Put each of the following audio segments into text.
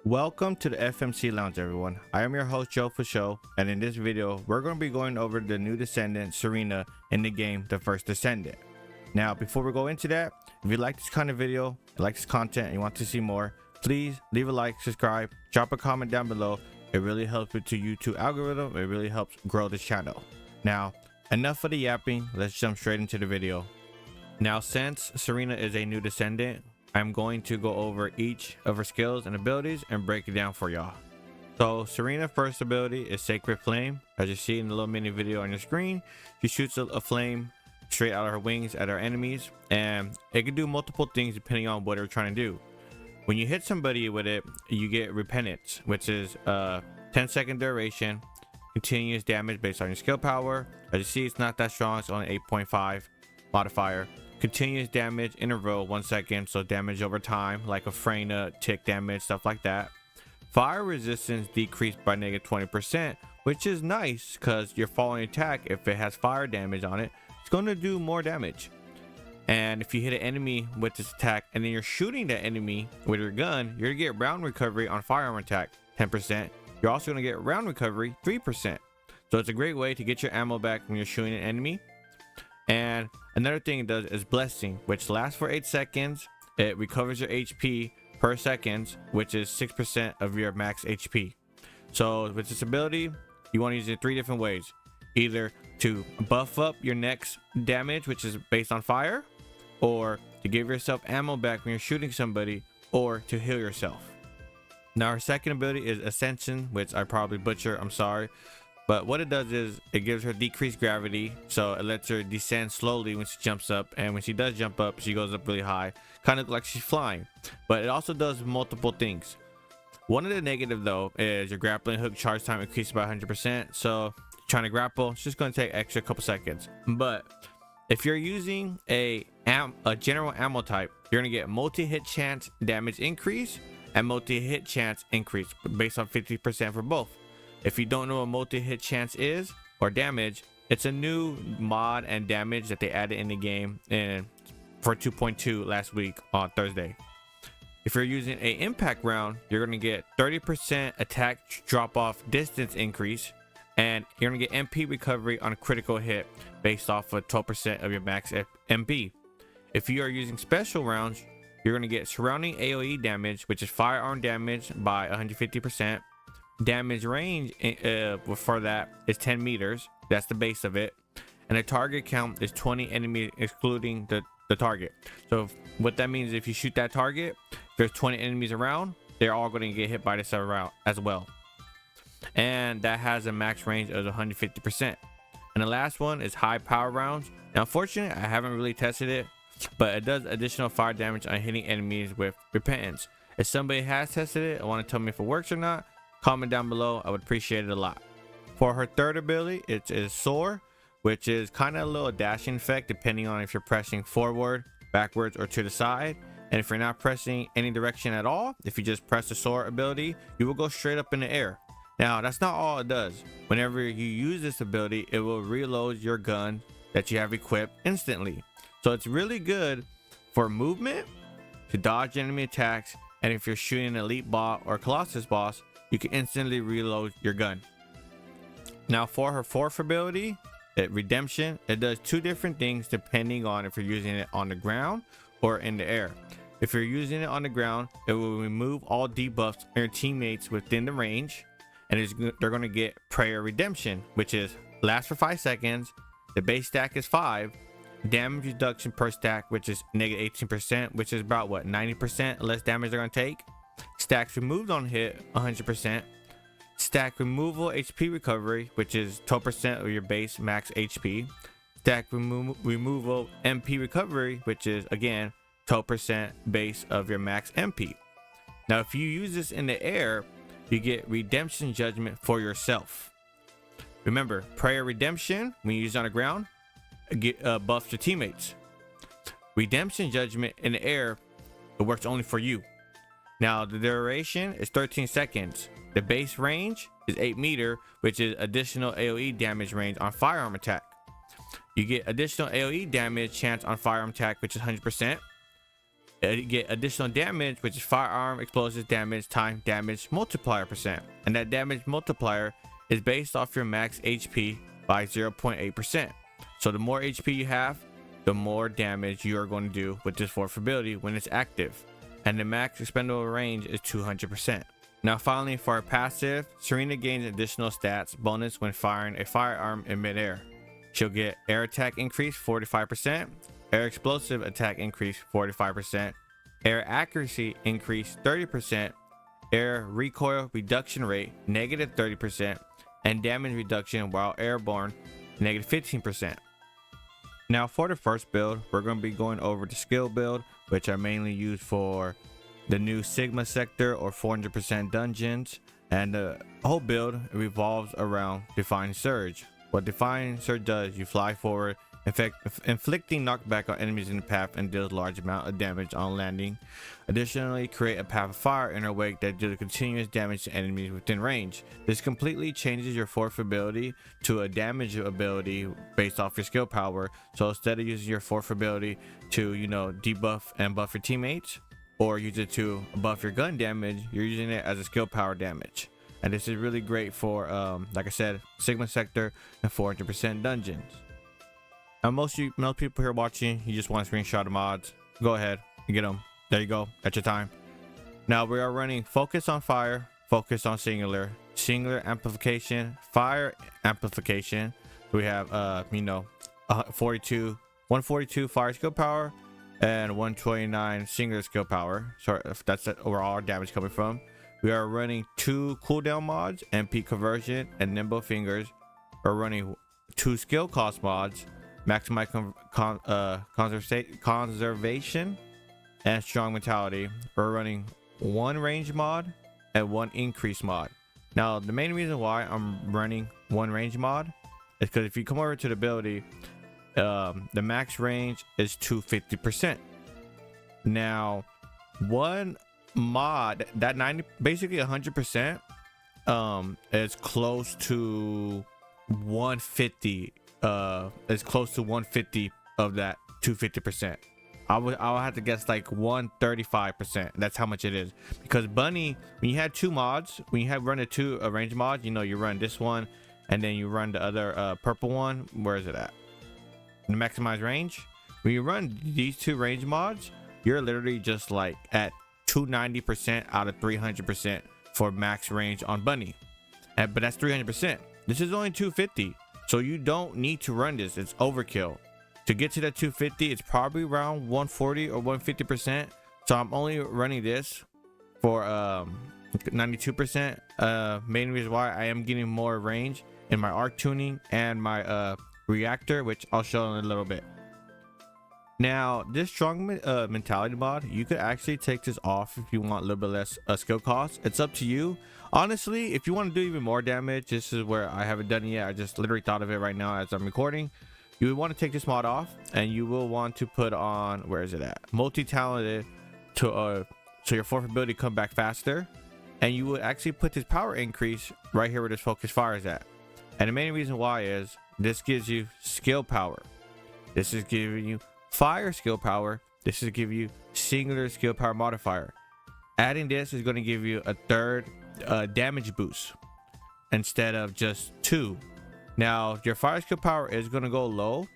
Welcome to the FMC Lounge, everyone. I am your host, Joe for Show, and in this video, we're going to be going over the new Descendant, Serena, in the game, the first Descendant. Now, before we go into that, if you like this kind of video, like this content, and you want to see more, please leave a like, subscribe, drop a comment down below. It really helps with the YouTube algorithm. It really helps grow this channel. Now, enough of the yapping. Let's jump straight into the video. Now, since Serena is a new Descendant, I'm going to go over each of her skills and abilities and break it down for y'all. So Serena's first ability is Sacred Flame. As you see in the little mini video on your screen, she shoots a flame straight out of her wings at her enemies, and it can do multiple things depending on what they're trying to do. When you hit somebody with it, you get Repentance, which is 10-second duration, continuous damage based on your skill power. As you see, it's not that strong, it's only 8.5 modifier. Continuous damage interval 1 second, so damage over time like a Freyna, tick damage, stuff like that. Fire resistance decreased by -20%, which is nice because your following attack, if it has fire damage on it, it's going to do more damage. And if you hit an enemy with this attack and then you're shooting that enemy with your gun, you're gonna get round recovery on firearm attack 10%. You're also gonna get round recovery 3%. So it's a great way to get your ammo back when you're shooting an enemy. And another thing it does is Blessing, which lasts for 8 seconds. It recovers your HP per second, which is 6% of your max HP. So with this ability, you want to use it 3 different ways. Either to buff up your next damage, which is based on fire, or to give yourself ammo back when you're shooting somebody, or to heal yourself. Now our second ability is Ascension, which I probably butcher, I'm sorry. But what it does is it gives her decreased gravity, so it lets her descend slowly when she jumps up, and when she does jump up, she goes up really high, kind of like she's flying. But it also does multiple things. One of the negative though is your grappling hook charge time increases by 100%, so trying to grapple, it's just going to take extra couple seconds. But if you're using a general ammo type, you're going to get multi-hit chance damage increase and multi-hit chance increase based on 50% for both. If you don't know what multi-hit chance is or damage, it's a new mod and damage that they added in the game and for 2.2 last week on Thursday. If you're using a impact round, you're going to get 30% attack drop off distance increase, and you're going to get MP recovery on a critical hit based off of 12% of your max MP. If you are using special rounds, you're going to get surrounding AoE damage, which is firearm damage by 150%. Damage range for that is 10 meters. That's the base of it, and the target count is 20 enemies excluding the target. So what that means, if you shoot that target, if there's 20 enemies around, they're all going to get hit by this round as well. And that has a max range of 150%. And the last one is high power rounds. Now unfortunately, I haven't really tested it, but it does additional fire damage on hitting enemies with Repentance. If somebody has tested it and want to tell me if it works or not, comment down below. I would appreciate it a lot. For her third ability, it is Soar, which is kind of a little dashing effect depending on if you're pressing forward, backwards, or to the side. And if you're not pressing any direction at all, if you just press the Soar ability, you will go straight up in the air. Now that's not all it does. Whenever you use this ability, it will reload your gun that you have equipped instantly. So it's really good for movement, to dodge enemy attacks, and if you're shooting an elite bot or Colossus boss, you can instantly reload your gun. Now for her fourth ability, Redemption, it does 2 different things depending on if you're using it on the ground or in the air. If you're using it on the ground, it will remove all debuffs on your teammates within the range, and they're going to get Prayer Redemption, which is lasts for 5 seconds. The base stack is 5. Damage reduction per stack, which is -18%, which is about what, 90% less damage they're going to take. Stacks removed on hit 100%. Stack removal HP recovery, which is 12% of your base max HP. Stack removal MP recovery, which is again 12% base of your max MP. Now if you use this in the air, you get Redemption Judgment for yourself. Remember, Prayer Redemption, when you use it on the ground, get buffs to teammates. Redemption Judgment in the air, it works only for you. Now the duration is 13 seconds. The base range is 8 meters, which is additional AoE damage range on firearm attack. You get additional AoE damage chance on firearm attack, which is 100%. You get additional damage, which is firearm, explosives damage, time damage multiplier percent. And that damage multiplier is based off your max HP by 0.8%. So the more HP you have, the more damage you are going to do with this fourth ability when it's active. And the max expendable range is 200%. Now finally, for our passive, Serena gains additional stats bonus when firing a firearm in midair. She'll get air attack increase 45%, air explosive attack increase 45%, air accuracy increase 30%, air recoil reduction rate negative 30%, and damage reduction while airborne negative 15%. Now for the first build, we're going to be going over the skill build, which are mainly used for the new Sigma sector or 400% dungeons, and the whole build revolves around Defying Surge. What Defying Surge does, you fly forward, inflicting knockback on enemies in the path and deals large amount of damage on landing. Additionally, create a path of fire in her wake that deals continuous damage to enemies within range. This completely changes your fourth ability to a damage ability based off your skill power. So instead of using your fourth ability to, debuff and buff your teammates, or use it to buff your gun damage, you're using it as a skill power damage. And this is really great for, like I said, Sigma sector and 400% dungeons. Now most people here watching, you just want to screenshot the mods, go ahead and get them. There you go, that's your time. Now we are running focus on fire, focus on singular amplification, fire amplification. We have 142 fire skill power and 129 singular skill power. So if that's where all our damage coming from. We are running 2 cooldown mods, MP conversion and nimble fingers. We're running 2 skill cost mods, maximize conservation and strong mentality. We're running 1 range mod and 1 increase mod. Now the main reason why I'm running 1 range mod is because if you come over to the ability, the max range is 250%. Now one mod that 90 basically 100% is close to 150 is close to 150 of that 250%. I'll have to guess like 135%. That's how much it is, because Bunny, when you had 2 mods, when you have run a range mod, you run this one and then you run the other purple one. Where is it at? The maximize range. When you run these 2 range mods, you're literally just like at 290% out of 300% for max range on Bunny, but that's 300%. This is only 250, so you don't need to run this. It's overkill. To get to that 250, it's probably around 140 or 150%. So I'm only running this for 92%. Main reason why I am getting more range in my arc tuning and my reactor, which I'll show in a little bit. Now this strong mentality mod, you could actually take this off if you want a little bit less skill cost. It's up to you. Honestly, if you want to do even more damage, this is where I haven't done it yet. I just literally thought of it right now as I'm recording. You would want to take this mod off, and you will want to put on, where is it at, multi-talented, to so your fourth ability come back faster. And you would actually put this power increase right here where this focus fire is at. And the main reason why is this gives you skill power, this is giving you fire skill power, this is give you singular skill power modifier. Adding this is going to give you a 3rd damage boost instead of just 2. Now your fire skill power is going to go low,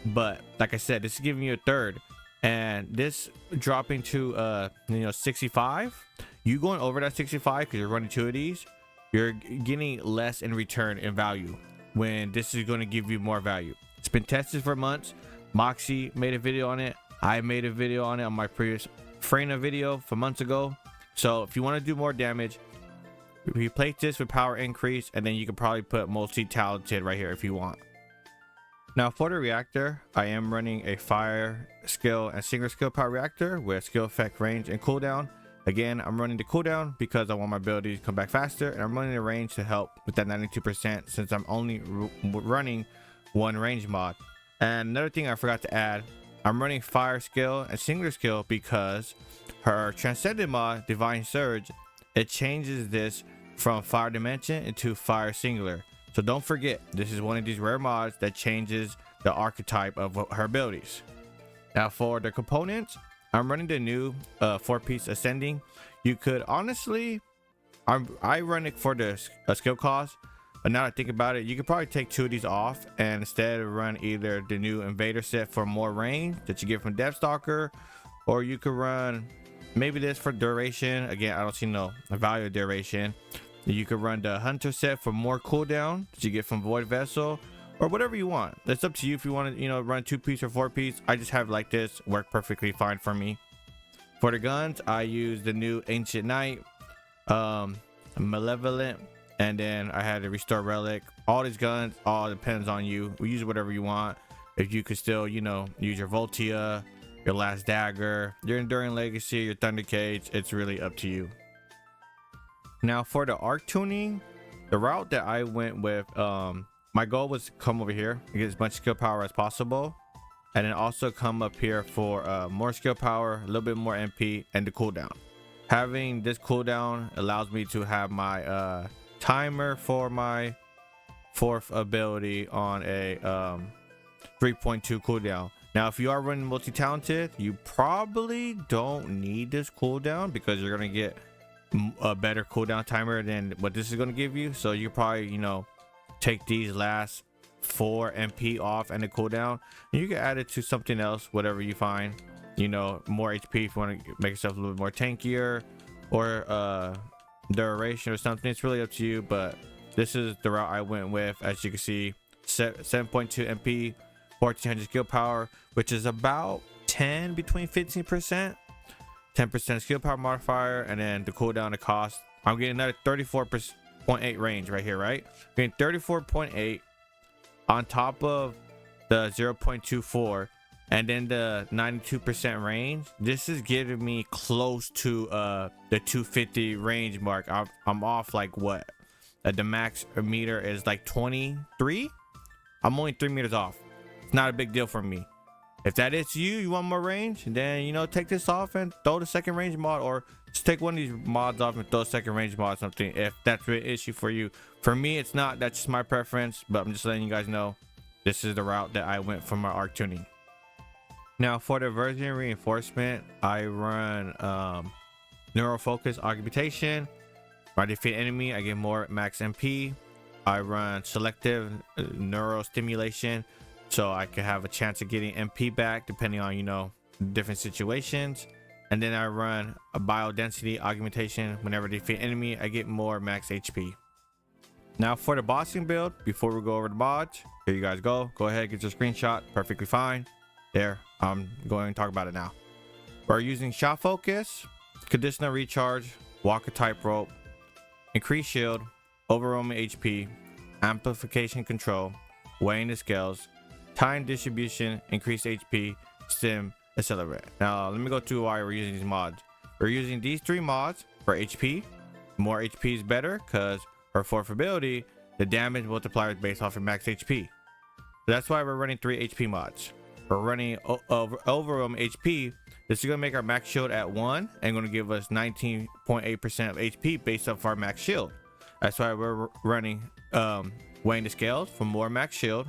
but like I said, this is giving you a 3rd, and this dropping to 65, you going over that 65 because you're running 2 of these, you're getting less in return in value, when this is going to give you more value. It's been tested for months. Moxie made a video on it, I made a video on it on my previous Freyna video for months ago. So if you want to do more damage, replace this with power increase, and then you can probably put multi-talented right here if you want. Now for the reactor, I am running a fire skill and single skill power reactor with skill effect, range, and cooldown. Again, I'm running the cooldown because I want my ability to come back faster, and I'm running the range to help with that 92% since I'm only running 1 range mod. And another thing I forgot to add, I'm running fire skill and singular skill because her Transcendent mod, Divine Surge, it changes this from fire dimension into fire singular. So don't forget, this is one of these rare mods that changes the archetype of her abilities. Now for the components, I'm running the new 4-piece ascending. You could honestly, I run it for the skill cost, but now that I think about it, you could probably take 2 of these off and instead run either the new invader set for more range that you get from Deathstalker, or you could run maybe this for duration. Again, I don't see no value of duration. You could run the hunter set for more cooldown that you get from Void Vessel, or whatever you want. That's up to you if you want to, you know, run 2-piece or 4-piece. I just have like this, work perfectly fine for me. For the guns, I use the new Ancient Knight, Malevolent, and then I had to Restore Relic. All these guns, all depends on you. We use whatever you want. If you could still, you know, use your Voltia, your Last Dagger, your Enduring Legacy, your Thunder Cage, it's really up to you. Now for the arc tuning, the route that I went with, my goal was to come over here and get as much skill power as possible, and then also come up here for more skill power, a little bit more MP, and the cooldown. Having this cooldown allows me to have my timer for my 4th ability on a 3.2 cooldown. Now if you are running multi-talented, you probably don't need this cooldown because you're going to get a better cooldown timer than what this is going to give you. So you probably, you know, take these last 4 MP off and the cooldown, and you can add it to something else, whatever you find, you know, more HP if you want to make yourself a little bit more tankier, or duration or something. It's really up to you, but this is the route I went with. As you can see, 7.2 MP, 1400 skill power, which is about 10 between 15%, 10% skill power modifier, and then the cooldown, the cost. I'm getting another 34.8 range right here, right? I'm getting 34.8 on top of the 0.24, and then the 92% range. This is giving me close to the 250 range mark. I'm off like what? The max meter is like 23. I'm only 3 meters off. It's not a big deal for me. If that is you want more range, then, you know, take this off and throw the second range mod, or just take one of these mods off and throw a second range mod or something, if that's an issue for you. For me, it's not. That's just my preference, but I'm just letting you guys know this is the route that I went for my arc tuning. Now for the version reinforcement, I run neural focus augmentation. When I defeat enemy, I get more max MP. I run selective neural stimulation, so I could have a chance of getting MP back depending on, you know, different situations. And then I run a biodensity augmentation. Whenever I defeat enemy, I get more max HP. Now for the bossing build, before we go over the mods, here you guys go ahead, get your screenshot, perfectly fine. There, I'm going to talk about it now. We're using shot focus, conditional recharge, walker type rope, increase shield, overwhelming HP, amplification control, weighing the scales, time distribution, increased HP, stim, accelerate. Now let me go to why we're using these mods. We're using these 3 mods for HP. More HP is better because her 4th ability, the damage multiplier is based off of max HP. So that's why we're running 3 HP mods. We're running overwhelm HP. This is going to make our max shield at 1 and going to give us 19.8% of HP based off our max shield. That's why we're running weighing the scales for more max shield,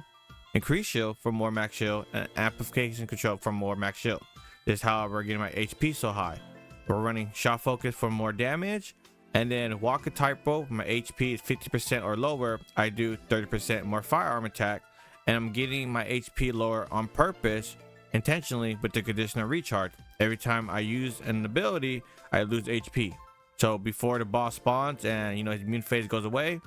increase shield for more max shield, and amplification control for more max shield. This is how we're getting my HP so high. We're running shot focus for more damage, and then walker type rope. My HP is 50% or lower. I do 30% more firearm attack, and I'm getting my HP lower on purpose, intentionally, with the conditional recharge. Every time I use an ability, I lose HP. So before the boss spawns and, you know, his immune phase goes away,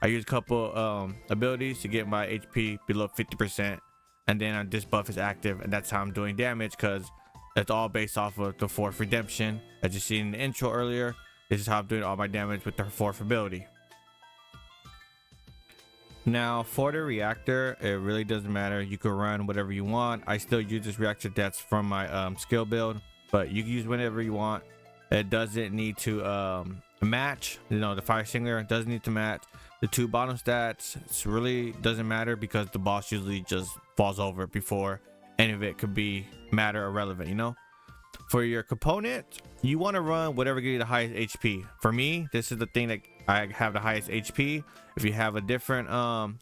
I use a couple abilities to get my HP below 50%, and then this buff is active, and that's how I'm doing damage, because that's all based off of the 4th redemption. As you see in the intro earlier, this is how I'm doing all my damage with the 4th ability. Now for the reactor, it really doesn't matter. You can run whatever you want. I still use this reactor that's from my skill build, but you can use whenever you want. It doesn't need to match, you know, the fire singler doesn't need to match the 2 bottom stats. It really doesn't matter because the boss usually just falls over before any of it could be matter or relevant, you know. For your component, you want to run whatever gives you the highest HP. For me, this is the thing that I have the highest HP. If you have a different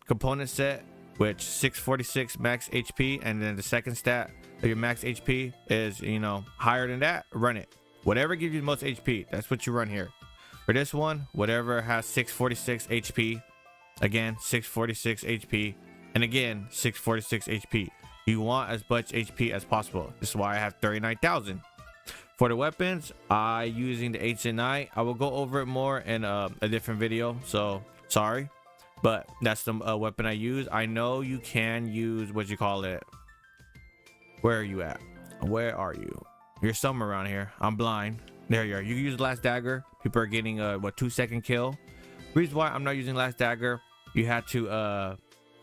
component set, which 646 max HP, and then the second stat if your max HP is, you know, higher than that, run it. Whatever gives you the most HP, that's what you run here. For this one, whatever has 646 HP, again 646 HP, and again 646 HP. You want as much HP as possible. This is why I have 39,000. For the weapons, I using the Ancient Knight. I will go over it more in a different video, so sorry, but that's the weapon I use. I know you can use, what you call it, where are you at? Where are you? You're somewhere around here. I'm blind. There you are. You can use last dagger. People are getting a 2-second kill. Reason why I'm not using last dagger, you had to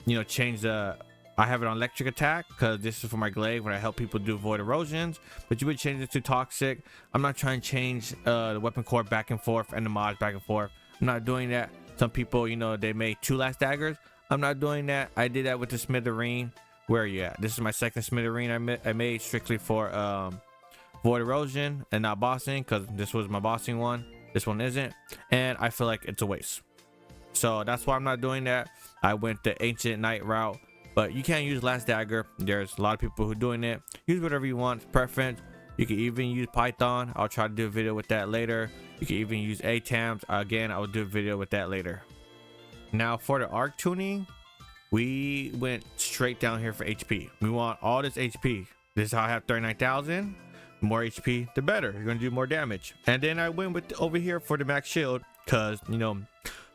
you know, change the, I have it on electric attack because this is for my glaive when I help people do void erosions, but you would change it to toxic. I'm not trying to change the weapon core back and forth and the mods back and forth. I'm not doing that. Some people, you know, they made 2 last daggers. I'm not doing that. I did that with the smithereen. Where are you at? This is my second smithereen I made strictly for void erosion and not bossing, because this was my bossing one. This one isn't, and I feel like it's a waste. So that's why I'm not doing that. I went the Ancient Knight route, but you can't use last dagger. There's a lot of people who are doing it. Use whatever you want. It's preference. You can even use Python. I'll try to do a video with that later. You can even use ATAMs. Again, I will do a video with that later. Now for the arc tuning, we went straight down here for HP. We want all this HP. This is how I have 39,000. The more HP, the better. You're gonna do more damage. And then I went with over here for the max shield, because, you know,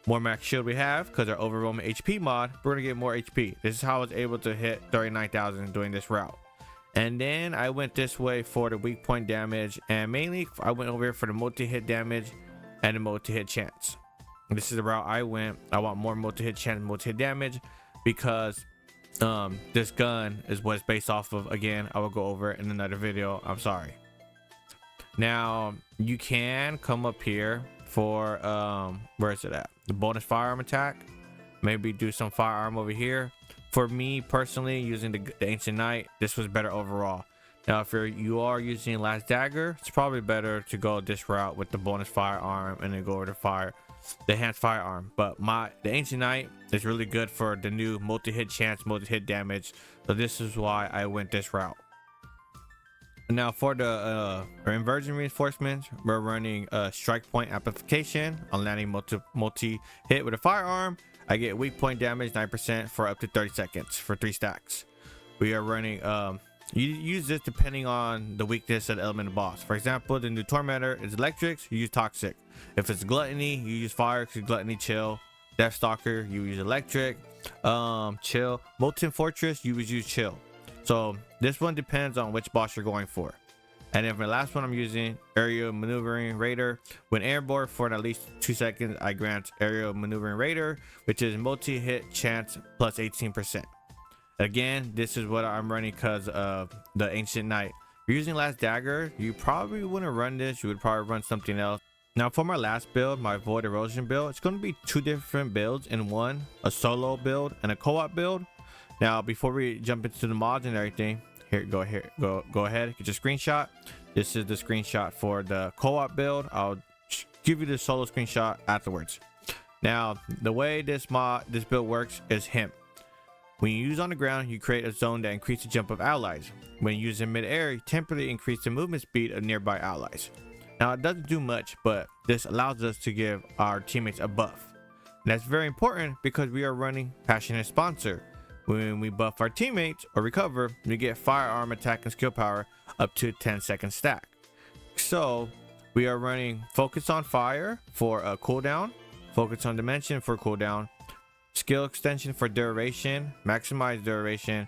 more max shield we have, because our overwhelming HP mod, we're gonna get more HP. This is how I was able to hit 39,000 doing this route. And then I went this way for the weak point damage, and mainly I went over here for the multi-hit damage and the multi-hit chance. This is the route I went. I want more multi-hit chance, multi-hit damage, because this gun is what it's based off of. Again, I will go over it in another video. I'm sorry. Now you can come up here for where is it at, the bonus firearm attack. Maybe do some firearm over here. For me personally, using the Ancient Knight, this was better overall. Now if you are using last dagger, it's probably better to go this route with the bonus firearm and then go over to the enhanced firearm. But the Ancient Knight is really good for the new multi-hit chance, multi-hit damage, so this is why I went this route. Now for the inversion reinforcements, we're running strike point amplification on landing multi-hit with a firearm. I get weak point damage 9% for up to 30 seconds for 3 stacks. We are running you use this depending on the weakness of the element of boss. For example, the new Tormentor is electrics, you use toxic. If it's gluttony, you use fire, because gluttony chill. Deathstalker, you use electric. Chill. Molten Fortress, you would use chill. So this one depends on which boss you're going for. And then for the last one, I'm using aerial maneuvering raider. When airborne for at least 2 seconds, I grant aerial maneuvering raider, which is multi-hit chance plus 18%. Again, this is what I'm running because of the Ancient Knight. If you're using last dagger, you probably wouldn't run this. You would probably run something else. Now for my last build, my void erosion build, it's going to be 2 different builds in one, a solo build and a co-op build. Now before we jump into the mods and everything, go ahead, get your screenshot. This is the screenshot for the co-op build. I'll give you the solo screenshot afterwards. Now the way this build works is hemp. When you use on the ground, you create a zone that increases the jump of allies. When you use in mid-air, you temporarily increase the movement speed of nearby allies. Now it doesn't do much, but this allows us to give our teammates a buff. And that's very important because we are running Passionate Sponsor. When we buff our teammates or recover, we get firearm attack and skill power up to 10-second stack. So we are running Focus on Fire for a cooldown, Focus on Dimension for cooldown, skill extension for duration, maximize duration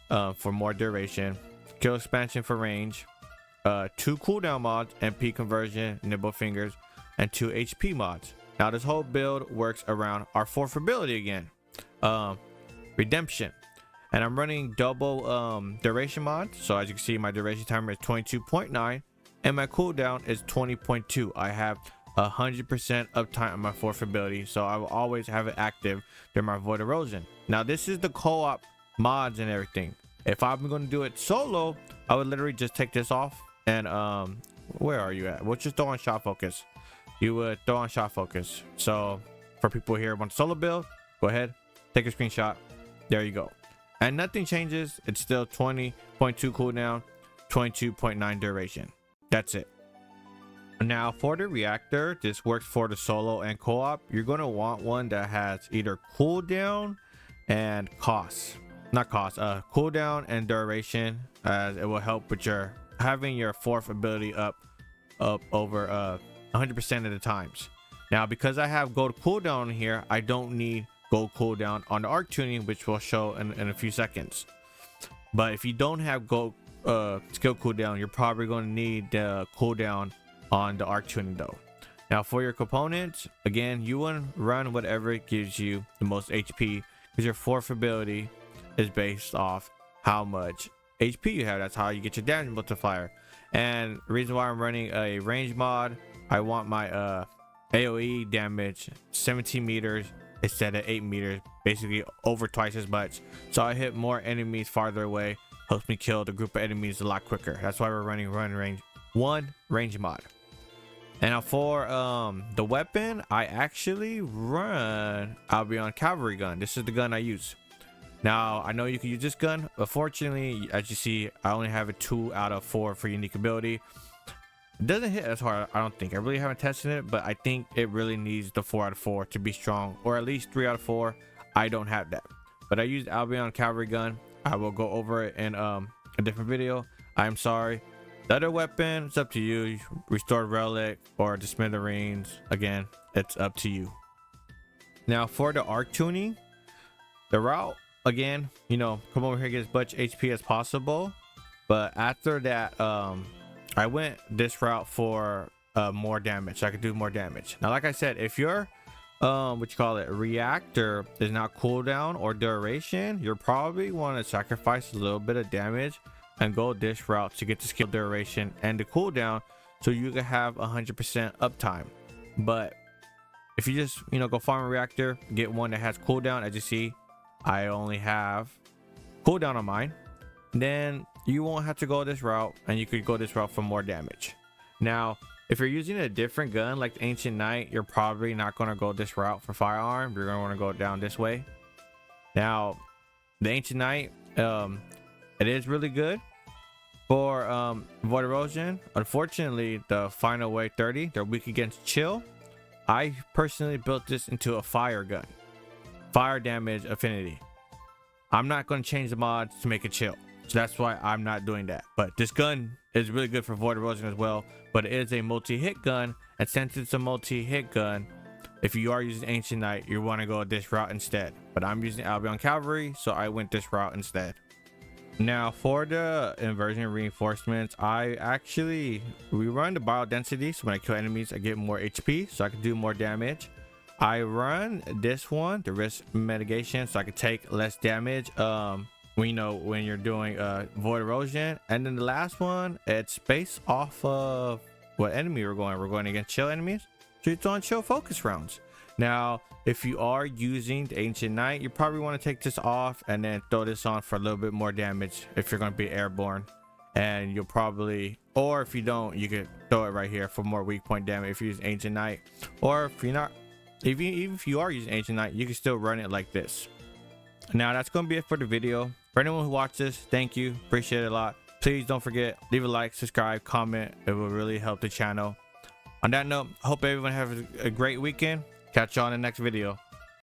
for more duration, skill expansion for range, 2 cooldown mods, MP conversion, nibble fingers, and 2 HP mods. Now this whole build works around our 4th ability again, redemption. And I'm running double duration mods. So as you can see, my duration timer is 22.9 and my cooldown is 20.2. I have 100% uptime on my 4th ability, so I will always have it active during my void erosion. Now this is the co-op mods and everything. If I'm going to do it solo, I would literally just take this off and where are you at? We'll just throw on shot focus. You would throw on shot focus. So for people here who want solo build, go ahead, take a screenshot. There you go. and nothing changes. It's still 20.2 cooldown, 22.9 duration. That's it. Now for the reactor, this works for the solo and co-op. You're going to want one that has either cooldown and cooldown and duration, as it will help with your having your fourth ability up over 100% of the times. Now because I have gold cooldown here, I don't need gold cooldown on the arc tuning, which will show in a few seconds. But if you don't have gold skill cooldown, you're probably going to need the cooldown on the arc tuning though. Now for your components, again, you want to run whatever gives you the most HP, because your fourth ability is based off how much HP you have. That's how you get your damage multiplier. And the reason why I'm running a range mod, I want my AoE damage 17 meters instead of 8 meters, basically over twice as much. So I hit more enemies farther away, helps me kill the group of enemies a lot quicker. That's why we're running one range mod. And now for the weapon, I actually run Albion cavalry gun. This is the gun I use. Now I know you can use this gun, but fortunately, as you see, I only have a 2 out of 4 for unique ability. It doesn't hit as hard, I don't think. I really haven't tested it, but I think it really needs the 4 out of 4 to be strong, or at least 3 out of 4. I don't have that, but I used Albion cavalry gun. I will go over it in a different video. I'm sorry. The other weapon, it's up to you. Restored relic or the smithereens, again, it's up to you. Now for the arc tuning, the route, again, you know, come over here, get as much HP as possible. But after that, I went this route for more damage, so I could do more damage. Now like I said, if your reactor is not cooldown or duration, you'll probably want to sacrifice a little bit of damage and go this route to get the skill duration and the cooldown, so you can have 100% uptime. But if you just, you know, go farm a reactor, get one that has cooldown, as you see, I only have cooldown on mine, then you won't have to go this route, and you could go this route for more damage. Now if you're using a different gun like the Ancient Knight, you're probably not going to go this route for firearm. You're going to want to go down this way. Now the Ancient Knight, it is really good for void erosion. Unfortunately, the final wave 30, they're weak against chill. I personally built this into a fire gun, fire damage affinity. I'm not going to change the mods to make it chill, so that's why I'm not doing that. But this gun is really good for void erosion as well, but it is a multi-hit gun, and since it's a multi-hit gun, if you are using Ancient Knight, you want to go this route instead. But I'm using Albion cavalry, so I went this route instead. Now for the inversion reinforcements, we run the bio density, so when I kill enemies I get more HP, so I can do more damage. I run this one, the risk mitigation, so I can take less damage when you're doing void erosion. And then the last one, it's based off of what enemy we're going against chill enemies, so it's on chill focus rounds. Now if you are using the Ancient Knight, you probably want to take this off and then throw this on for a little bit more damage if you're going to be airborne. And you'll probably, or if you don't, you could throw it right here for more weak point damage if you use Ancient Knight. Or if you're not, even if you are using Ancient Knight, you can still run it like this. Now that's going to be it for the video. For anyone who watched this, thank you, appreciate it a lot. Please don't forget, leave a like, subscribe, comment. It will really help the channel. On that note, I hope everyone has a great weekend. Catch you on the next video.